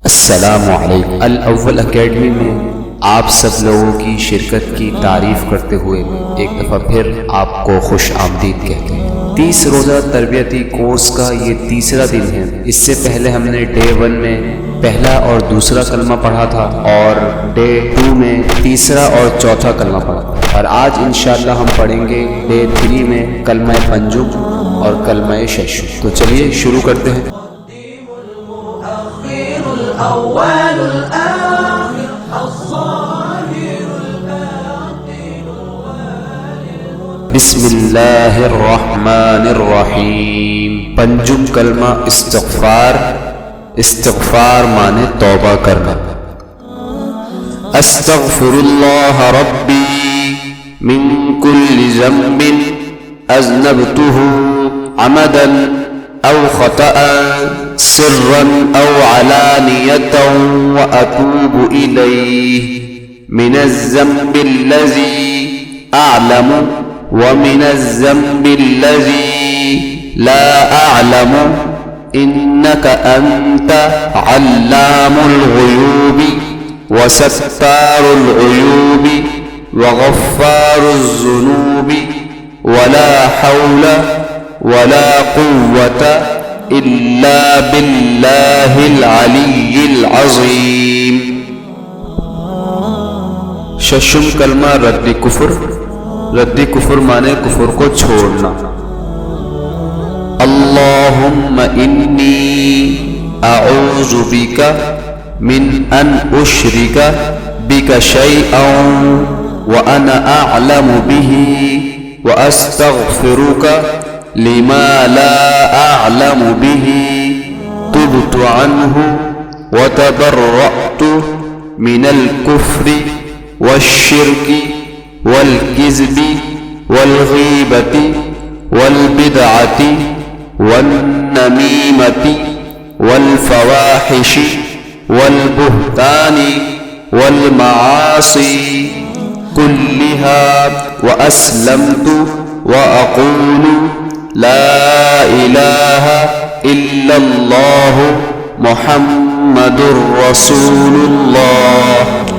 السلام علیکم۔ الاول اکیڈمی میں آپ سب لوگوں کی شرکت کی تعریف کرتے ہوئے ایک دفعہ پھر آپ کو خوش آمدید کہتے ہیں۔ 30 روزہ تربیتی کورس کا یہ تیسرا دن ہے۔ اس سے پہلے ہم نے ڈے 1 میں پہلا اور دوسرا کلمہ پڑھا تھا اور ڈے 2 میں تیسرا اور چوتھا کلمہ پڑھا تھا، اور آج انشاءاللہ ہم پڑھیں گے ڈے 3 میں کلمہ پنجم اور کلمہ ششم۔ تو چلیے شروع کرتے ہیں۔ الأول الآخر الظاهر الباطن بسم اللہ الرحمن الرحیم۔ پنجم کلمہ استغفار۔ استغفار مانے توبہ کرنا۔ استغفر اللہ ربی من کل ذنب اذنبته عمدا او خطأ سرا او علانیة واتوب الیہ من الذنب الذی اعلم ومن الذنب الذی لا اعلم انک انت علام الغیوب وستار العیوب وغفار الذنوب ولا حول ولا قوة الا باللہ العلی العظیم۔ ششم کلمہ رد کفر۔ رد کفر مانے کفر کو چھوڑنا۔ اللہم انی اعوذ بک من ان اشرک بک شیئا وانا اعلم به واستغفرک لما لا اعلم به تبت عنه وتبرأت من الكفر والشرك والكذب والغيبة والبدعة والنميمة والفواحش والبهتان والمعاصي كلها وأسلمت وأقول لا إله إلا الله محمد رسول الله۔